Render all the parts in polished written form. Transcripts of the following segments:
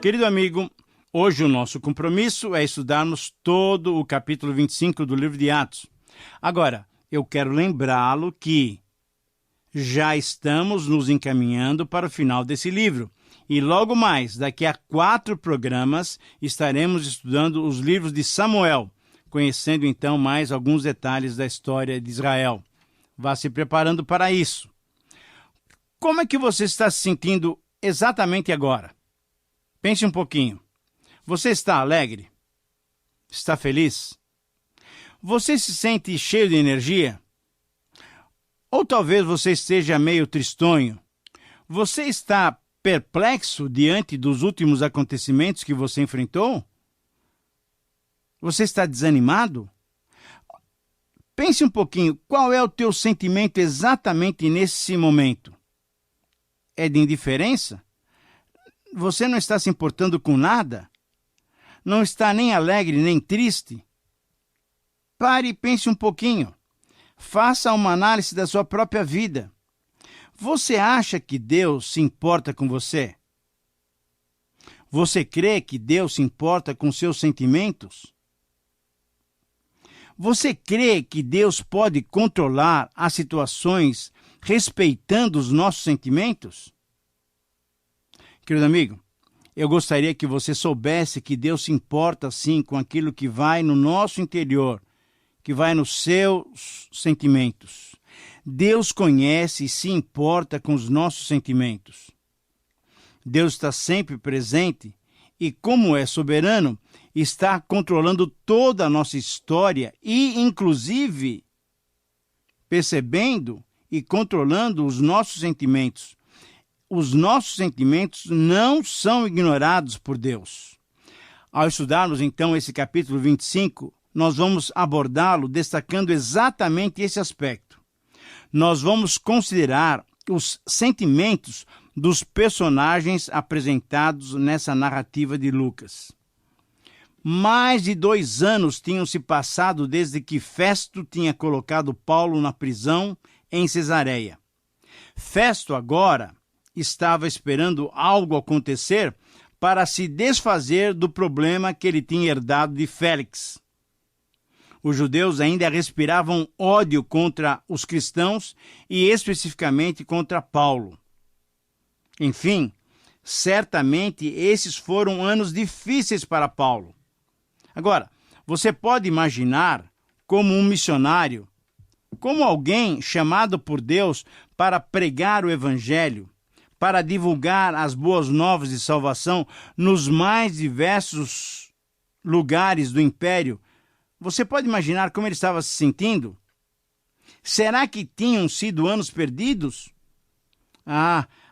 Querido amigo, hoje o nosso compromisso é estudarmos todo o capítulo 25 do livro de Atos. Agora, eu quero lembrá-lo que já estamos nos encaminhando para o final desse livro. E logo mais, daqui a 4 programas, estaremos estudando os livros de Samuel, conhecendo então mais alguns detalhes da história de Israel. Vá se preparando para isso. Como é que você está se sentindo exatamente agora? Pense um pouquinho. Você está alegre? Está feliz? Você se sente cheio de energia? Ou talvez você esteja meio tristonho? Você está perplexo diante dos últimos acontecimentos que você enfrentou? Você está desanimado? Pense um pouquinho, qual é o teu sentimento exatamente nesse momento? É de indiferença? Você não está se importando com nada? Não está nem alegre nem triste? Pare e pense um pouquinho. Faça uma análise da sua própria vida. Você acha que Deus se importa com você? Você crê que Deus se importa com seus sentimentos? Você crê que Deus pode controlar as situações respeitando os nossos sentimentos? Querido amigo, eu gostaria que você soubesse que Deus se importa sim com aquilo que vai no nosso interior, que vai nos seus sentimentos. Deus conhece e se importa com os nossos sentimentos. Deus está sempre presente e, como é soberano, está controlando toda a nossa história e, inclusive, percebendo e controlando os nossos sentimentos. Os nossos sentimentos não são ignorados por Deus. Ao estudarmos, então, esse capítulo 25, nós vamos abordá-lo destacando exatamente esse aspecto. Nós vamos considerar os sentimentos dos personagens apresentados nessa narrativa de Lucas. Mais de 2 anos tinham se passado desde que Festo tinha colocado Paulo na prisão em Cesareia. Festo agora estava esperando algo acontecer para se desfazer do problema que ele tinha herdado de Félix. Os judeus ainda respiravam ódio contra os cristãos e especificamente contra Paulo. Enfim, certamente esses foram anos difíceis para Paulo. Agora, você pode imaginar como um missionário, como alguém chamado por Deus para pregar o evangelho, para divulgar as boas novas de salvação nos mais diversos lugares do império. Você pode imaginar como ele estava se sentindo? Será que tinham sido anos perdidos?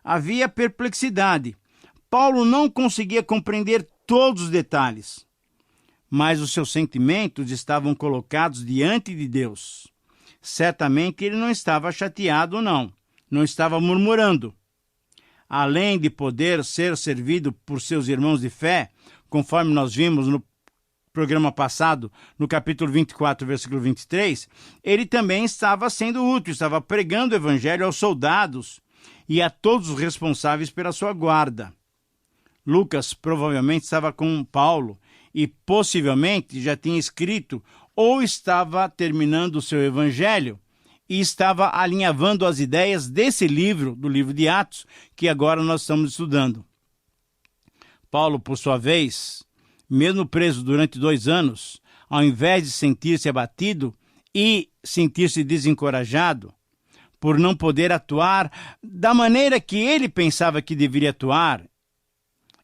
Havia perplexidade. Paulo não conseguia compreender todos os detalhes, mas os seus sentimentos estavam colocados diante de Deus. Certamente ele não estava chateado, não estava murmurando. Além de poder ser servido por seus irmãos de fé, conforme nós vimos no programa passado, no capítulo 24, versículo 23, ele também estava sendo útil, estava pregando o evangelho aos soldados e a todos os responsáveis pela sua guarda. Lucas provavelmente estava com Paulo e possivelmente já tinha escrito ou estava terminando o seu evangelho e estava alinhavando as ideias desse livro, do livro de Atos, que agora nós estamos estudando. Paulo, por sua vez, mesmo preso durante 2 anos, ao invés de sentir-se abatido e sentir-se desencorajado por não poder atuar da maneira que ele pensava que deveria atuar,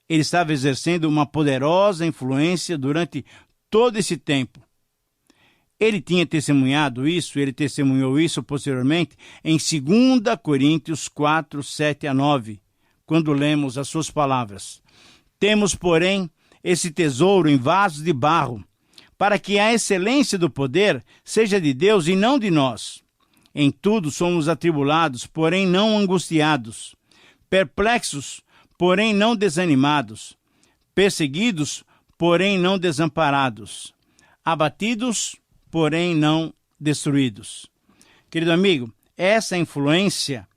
ele estava exercendo uma poderosa influência durante todo esse tempo. Ele tinha testemunhado isso, ele testemunhou isso posteriormente em 2 Coríntios 4, 7 a 9, quando lemos as suas palavras. Temos, porém, esse tesouro em vasos de barro, para que a excelência do poder seja de Deus e não de nós. Em tudo somos atribulados, porém não angustiados, perplexos, porém não desanimados, perseguidos, porém não desamparados, abatidos, porém não destruídos. Querido amigo, essa influência,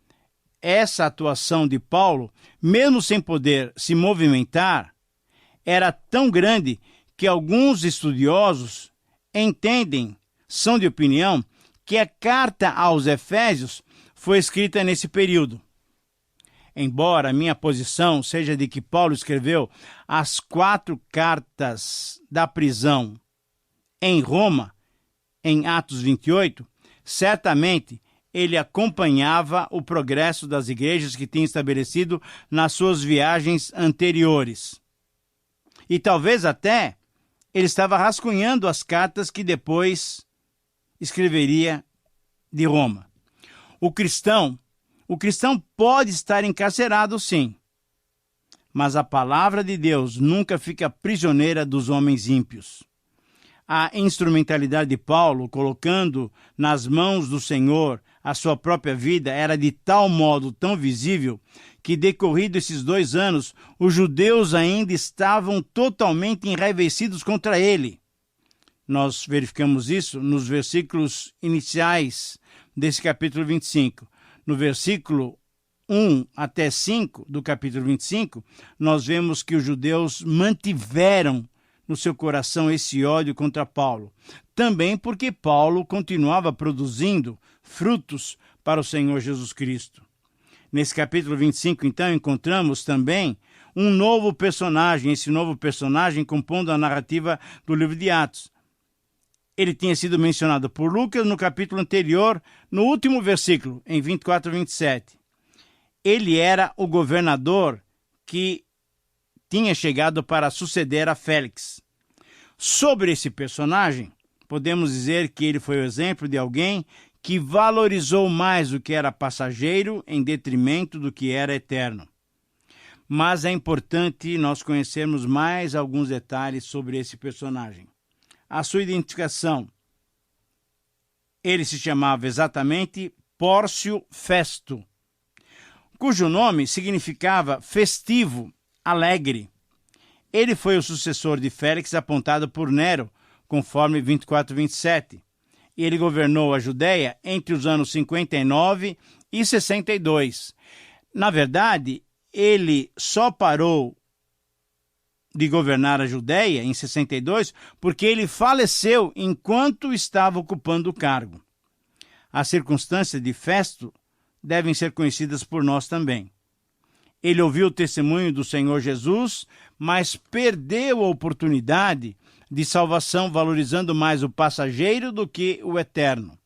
essa atuação de Paulo, mesmo sem poder se movimentar, era tão grande que alguns estudiosos são de opinião, que a carta aos Efésios foi escrita nesse período. Embora a minha posição seja de que Paulo escreveu as 4 cartas da prisão em Roma, em Atos 28, certamente ele acompanhava o progresso das igrejas que tinha estabelecido nas suas viagens anteriores. E talvez até ele estava rascunhando as cartas que depois escreveria de Roma. O cristão pode estar encarcerado, sim, mas a palavra de Deus nunca fica prisioneira dos homens ímpios. A instrumentalidade de Paulo, colocando nas mãos do Senhor a sua própria vida, era de tal modo tão visível que, decorrido esses 2 anos, os judeus ainda estavam totalmente enraivecidos contra ele. Nós verificamos isso nos versículos iniciais desse capítulo 25. No versículo 1 até 5 do capítulo 25, nós vemos que os judeus mantiveram no seu coração esse ódio contra Paulo. Também porque Paulo continuava produzindo frutos para o Senhor Jesus Cristo. Nesse capítulo 25, então, encontramos também um novo personagem, esse novo personagem compondo a narrativa do livro de Atos. Ele tinha sido mencionado por Lucas no capítulo anterior, no último versículo, em 24 e 27. Ele era o governador que tinha chegado para suceder a Félix. Sobre esse personagem, podemos dizer que ele foi o exemplo de alguém que valorizou mais o que era passageiro em detrimento do que era eterno. Mas é importante nós conhecermos mais alguns detalhes sobre esse personagem. A sua identificação. Ele se chamava exatamente Pórcio Festo, cujo nome significava festivo, alegre. Ele foi o sucessor de Félix apontado por Nero, conforme 24 e 27. E ele governou a Judéia entre os anos 59 e 62. Na verdade, ele só parou de governar a Judéia em 62 porque ele faleceu enquanto estava ocupando o cargo. As circunstâncias de Festo devem ser conhecidas por nós também. Ele ouviu o testemunho do Senhor Jesus, mas perdeu a oportunidade de salvação, valorizando mais o passageiro do que o eterno.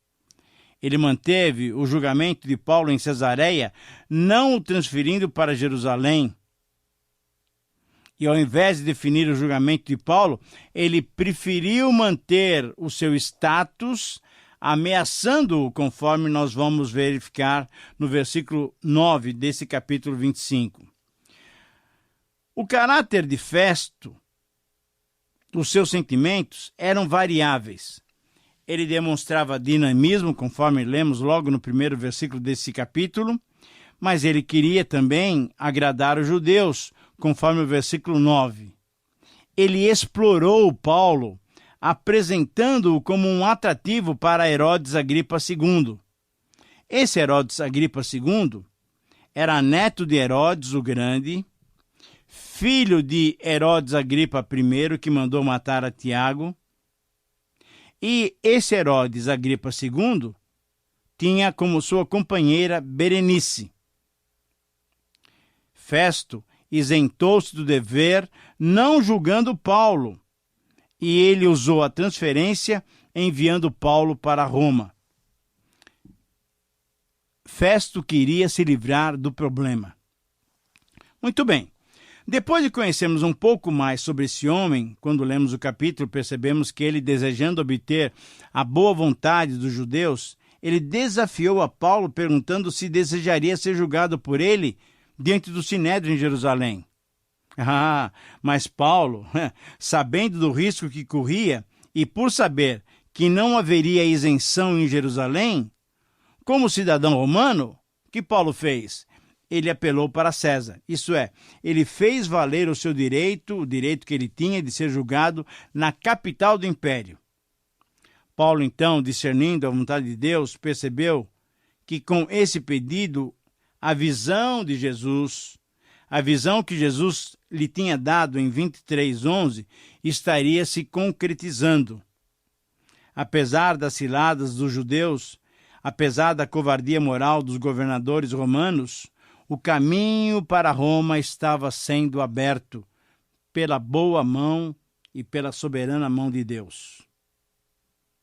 Ele manteve o julgamento de Paulo em Cesareia, não o transferindo para Jerusalém. E ao invés de definir o julgamento de Paulo, ele preferiu manter o seu status, ameaçando-o, conforme nós vamos verificar no versículo 9 desse capítulo 25. O caráter de Festo, os seus sentimentos eram variáveis. Ele demonstrava dinamismo, conforme lemos logo no primeiro versículo desse capítulo, mas ele queria também agradar os judeus, conforme o versículo 9. Ele explorou Paulo, apresentando-o como um atrativo para Herodes Agripa II. Esse Herodes Agripa II era neto de Herodes o Grande, filho de Herodes Agripa I, que mandou matar a Tiago. E esse Herodes Agripa II tinha como sua companheira Berenice. Festo isentou-se do dever, não julgando Paulo, e ele usou a transferência enviando Paulo para Roma. Festo queria se livrar do problema. Muito bem. Depois de conhecermos um pouco mais sobre esse homem, quando lemos o capítulo, percebemos que ele, desejando obter a boa vontade dos judeus, ele desafiou a Paulo perguntando se desejaria ser julgado por ele diante do Sinédrio em Jerusalém. Mas Paulo, sabendo do risco que corria e por saber que não haveria isenção em Jerusalém, como cidadão romano, o que Paulo fez? Ele apelou para César, isto é, ele fez valer o seu direito, o direito que ele tinha de ser julgado na capital do império. Paulo, então, discernindo a vontade de Deus, percebeu que com esse pedido, a visão de Jesus, A visão que Jesus lhe tinha dado em 23:11 estaria se concretizando. Apesar das ciladas dos judeus, apesar da covardia moral dos governadores romanos, o caminho para Roma estava sendo aberto pela boa mão e pela soberana mão de Deus.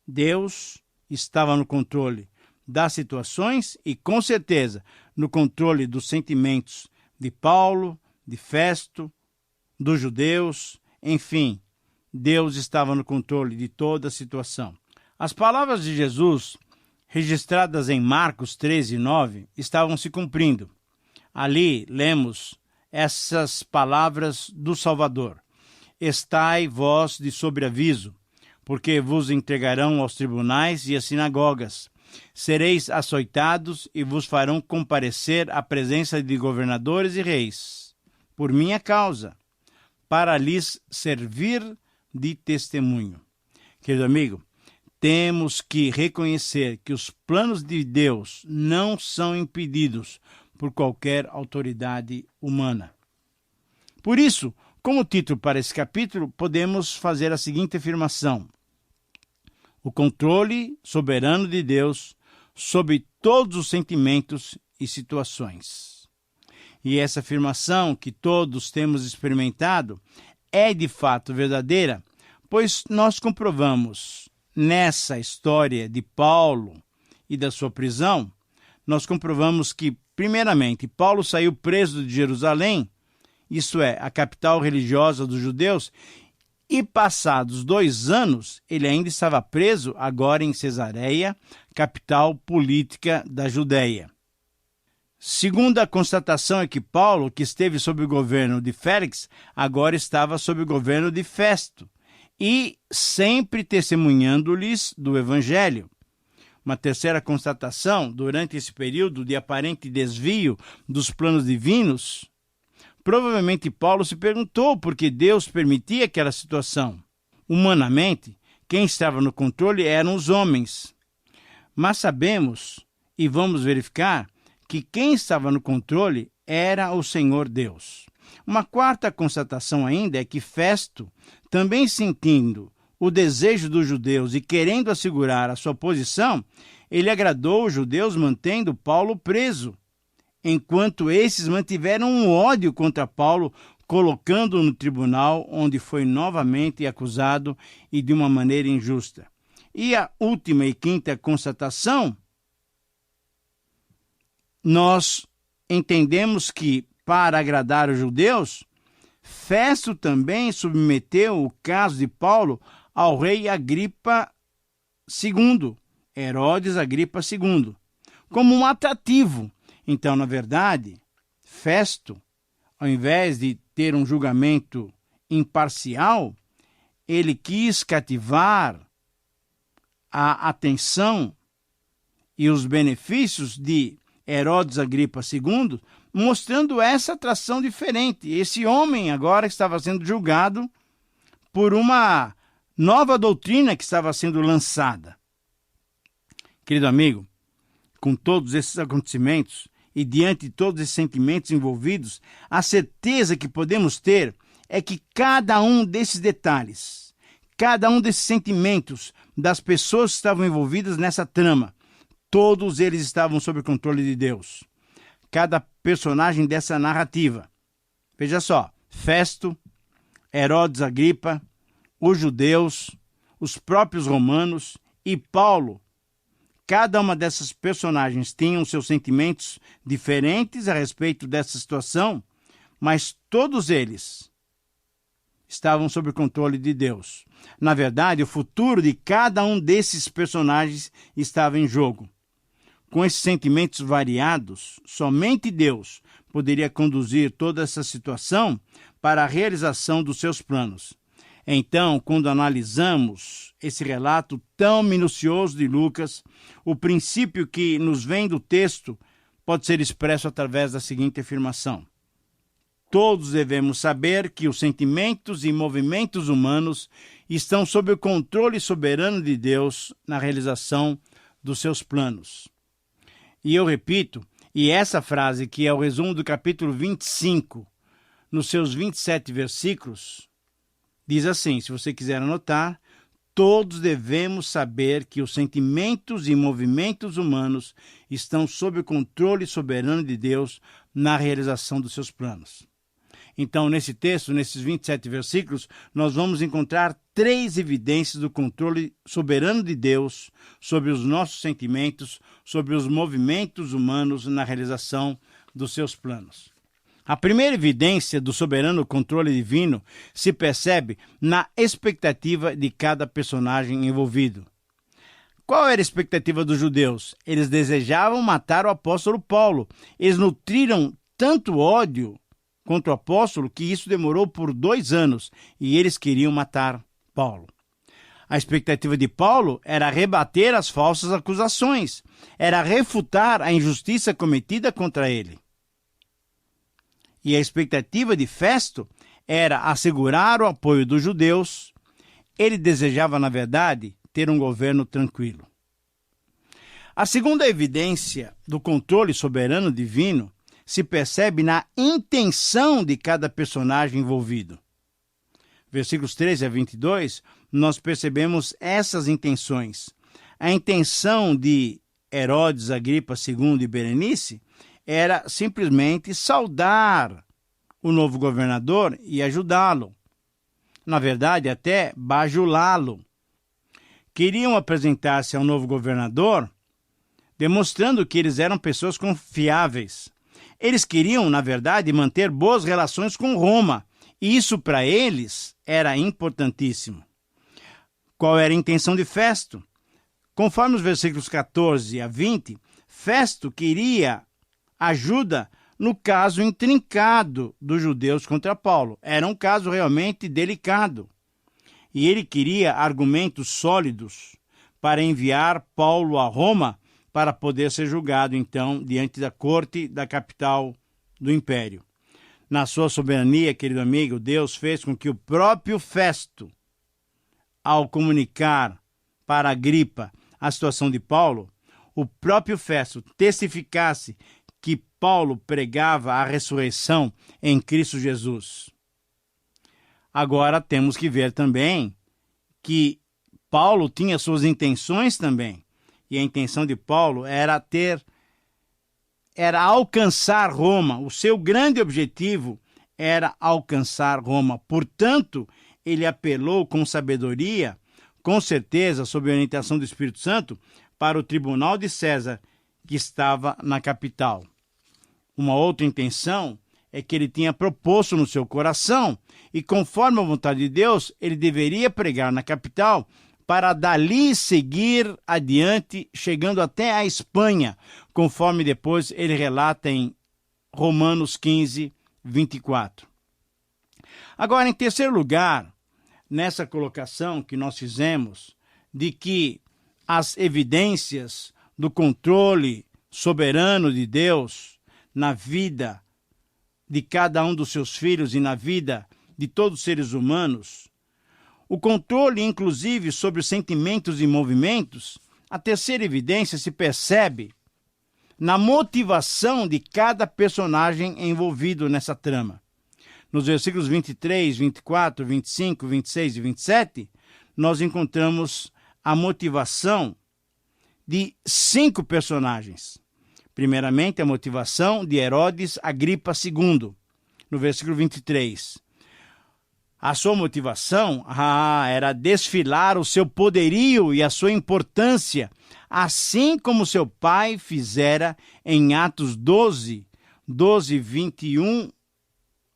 Deus estava no controle das situações e, com certeza, no controle dos sentimentos de Paulo, de Festo, dos judeus, enfim, Deus estava no controle de toda a situação. As palavras de Jesus, registradas em Marcos 13:9, estavam se cumprindo. Ali lemos essas palavras do Salvador: Estai vós de sobreaviso, porque vos entregarão aos tribunais e às sinagogas. Sereis açoitados e vos farão comparecer à presença de governadores e reis, por minha causa, para lhes servir de testemunho. Querido amigo, temos que reconhecer que os planos de Deus não são impedidos por qualquer autoridade humana. Por isso, como título para esse capítulo, podemos fazer a seguinte afirmação: o controle soberano de Deus sobre todos os sentimentos e situações. E essa afirmação que todos temos experimentado é de fato verdadeira, pois nós comprovamos nessa história de Paulo e da sua prisão, nós comprovamos que, primeiramente, Paulo saiu preso de Jerusalém, isto é, a capital religiosa dos judeus, e passados 2 anos, ele ainda estava preso, agora em Cesareia, capital política da Judéia. Segunda constatação é que Paulo, que esteve sob o governo de Félix, agora estava sob o governo de Festo, e sempre testemunhando-lhes do Evangelho. Uma terceira constatação, durante esse período de aparente desvio dos planos divinos, provavelmente Paulo se perguntou por que Deus permitia aquela situação. Humanamente, quem estava no controle eram os homens. Mas sabemos, e vamos verificar, que quem estava no controle era o Senhor Deus. Uma quarta constatação ainda é que Festo, também sentindo o desejo dos judeus e querendo assegurar a sua posição, ele agradou os judeus mantendo Paulo preso, enquanto esses mantiveram um ódio contra Paulo, colocando-o no tribunal, onde foi novamente acusado e de uma maneira injusta. E a última e quinta constatação, nós entendemos que, para agradar os judeus, Festo também submeteu o caso de Paulo ao rei Agripa II, Herodes Agripa II, como um atrativo. Então, na verdade, Festo, ao invés de ter um julgamento imparcial, ele quis cativar a atenção e os benefícios de Herodes Agripa II, mostrando essa atração diferente. Esse homem agora estava sendo julgado por uma nova doutrina que estava sendo lançada. Querido amigo, com todos esses acontecimentos e diante de todos esses sentimentos envolvidos, a certeza que podemos ter é que cada um desses detalhes, cada um desses sentimentos das pessoas que estavam envolvidas nessa trama, todos eles estavam sob o controle de Deus. Cada personagem dessa narrativa. Veja só, Festo, Herodes Agripa, os judeus, os próprios romanos e Paulo. Cada uma dessas personagens tinham seus sentimentos diferentes a respeito dessa situação, mas todos eles estavam sob o controle de Deus. Na verdade, o futuro de cada um desses personagens estava em jogo. Com esses sentimentos variados, somente Deus poderia conduzir toda essa situação para a realização dos seus planos. Então, quando analisamos esse relato tão minucioso de Lucas, o princípio que nos vem do texto pode ser expresso através da seguinte afirmação: todos devemos saber que os sentimentos e movimentos humanos estão sob o controle soberano de Deus na realização dos seus planos. E eu repito, e essa frase, que é o resumo do capítulo 25 nos seus 27 versículos, diz assim, se você quiser anotar: todos devemos saber que os sentimentos e movimentos humanos estão sob o controle soberano de Deus na realização dos seus planos. Então, nesse texto, nesses 27 versículos, nós vamos encontrar 3 evidências do controle soberano de Deus sobre os nossos sentimentos, sobre os movimentos humanos na realização dos seus planos. A primeira evidência do soberano controle divino se percebe na expectativa de cada personagem envolvido. Qual era a expectativa dos judeus? Eles desejavam matar o apóstolo Paulo. Eles nutriram tanto ódio contra o apóstolo que isso demorou por 2 anos e eles queriam matar Paulo. A expectativa de Paulo era rebater as falsas acusações, era refutar a injustiça cometida contra ele. E a expectativa de Festo era assegurar o apoio dos judeus. Ele desejava, na verdade, ter um governo tranquilo. A segunda evidência do controle soberano divino se percebe na intenção de cada personagem envolvido. Versículos 13 a 22, nós percebemos essas intenções. A intenção de Herodes, Agripa II e Berenice era simplesmente saudar o novo governador e ajudá-lo. Na verdade, até bajulá-lo. Queriam apresentar-se ao novo governador demonstrando que eles eram pessoas confiáveis. Eles queriam, na verdade, manter boas relações com Roma. E isso, para eles, era importantíssimo. Qual era a intenção de Festo? Conforme os versículos 14 a 20, Festo queria ajuda no caso intrincado dos judeus contra Paulo. Era um caso realmente delicado. E ele queria argumentos sólidos para enviar Paulo a Roma para poder ser julgado, então, diante da corte da capital do império. Na sua soberania, querido amigo, Deus fez com que o próprio Festo, ao comunicar para Agripa a situação de Paulo, o próprio Festo testificasse que Paulo pregava a ressurreição em Cristo Jesus. Agora temos que ver também que Paulo tinha suas intenções também. E a intenção de Paulo era alcançar Roma. O seu grande objetivo era alcançar Roma. Portanto, ele apelou com sabedoria, com certeza, sob a orientação do Espírito Santo, para o tribunal de César, que estava na capital. Uma outra intenção é que ele tinha proposto no seu coração, e conforme a vontade de Deus, ele deveria pregar na capital, para dali seguir adiante, chegando até a Espanha, conforme depois ele relata em Romanos 15, 24. Agora, em terceiro lugar, nessa colocação que nós fizemos, de que as evidências do controle soberano de Deus na vida de cada um dos seus filhos e na vida de todos os seres humanos, o controle, inclusive, sobre os sentimentos e movimentos, a terceira evidência se percebe na motivação de cada personagem envolvido nessa trama. Nos versículos 23, 24, 25, 26 e 27, nós encontramos a motivação de 5 personagens. Primeiramente, a motivação de Herodes Agripa II, no versículo 23. A sua motivação era desfilar o seu poderio e a sua importância, assim como seu pai fizera em Atos 12, 21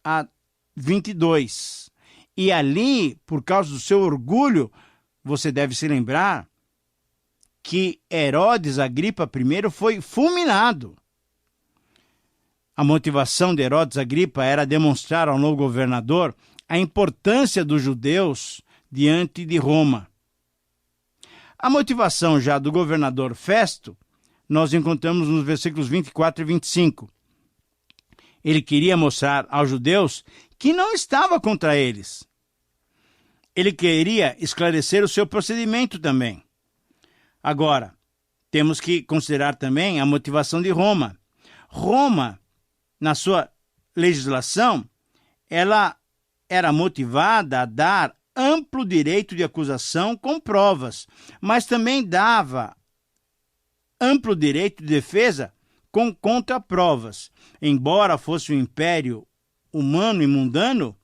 a 22. E ali, por causa do seu orgulho, você deve se lembrar que Herodes Agripa I foi fulminado. A motivação de Herodes Agripa era demonstrar ao novo governador a importância dos judeus diante de Roma. A motivação já do governador Festo, nós encontramos nos versículos 24 e 25. Ele queria mostrar aos judeus que não estava contra eles. Ele queria esclarecer o seu procedimento também. Agora, temos que considerar também a motivação de Roma. Roma, na sua legislação, ela era motivada a dar amplo direito de acusação com provas, mas também dava amplo direito de defesa com contraprovas. Embora fosse um império humano e mundano,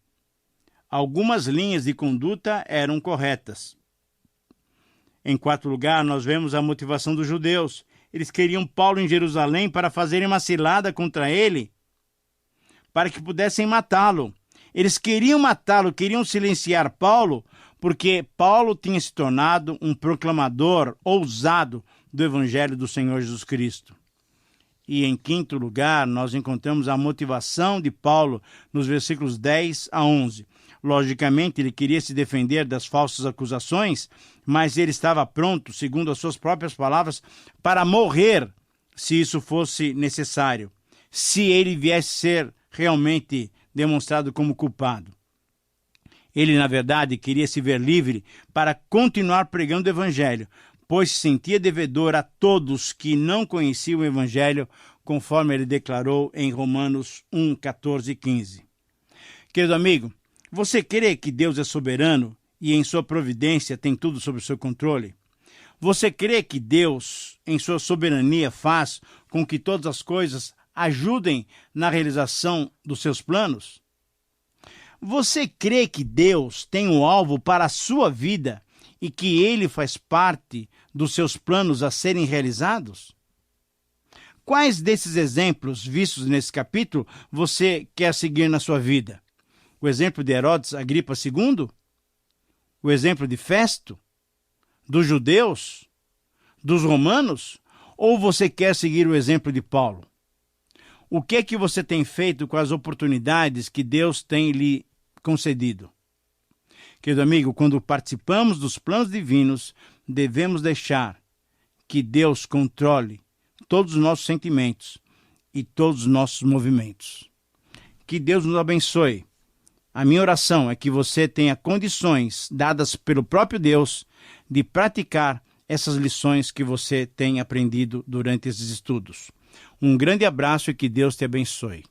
algumas linhas de conduta eram corretas. Em quarto lugar, nós vemos a motivação dos judeus. Eles queriam Paulo em Jerusalém para fazerem uma cilada contra ele, para que pudessem matá-lo. Eles queriam matá-lo, queriam silenciar Paulo, porque Paulo tinha se tornado um proclamador ousado do Evangelho do Senhor Jesus Cristo. E em quinto lugar, nós encontramos a motivação de Paulo nos versículos 10 a 11. Logicamente, ele queria se defender das falsas acusações, mas ele estava pronto, segundo as suas próprias palavras, para morrer, se isso fosse necessário, se ele viesse ser realmente demonstrado como culpado. Ele, na verdade, queria se ver livre para continuar pregando o Evangelho, pois se sentia devedor a todos que não conheciam o Evangelho, conforme ele declarou em Romanos 1, 14 e 15. Querido amigo, você crê que Deus é soberano e em sua providência tem tudo sob o seu controle? Você crê que Deus, em sua soberania, faz com que todas as coisas ajudem na realização dos seus planos? Você crê que Deus tem um alvo para a sua vida e que ele faz parte dos seus planos a serem realizados? Quais desses exemplos vistos nesse capítulo você quer seguir na sua vida? O exemplo de Herodes Agripa II? O exemplo de Festo? Dos judeus? Dos romanos? Ou você quer seguir o exemplo de Paulo? O que é que você tem feito com as oportunidades que Deus tem lhe concedido? Querido amigo, quando participamos dos planos divinos, devemos deixar que Deus controle todos os nossos sentimentos e todos os nossos movimentos. Que Deus nos abençoe. A minha oração é que você tenha condições dadas pelo próprio Deus de praticar essas lições que você tem aprendido durante esses estudos. Um grande abraço e que Deus te abençoe.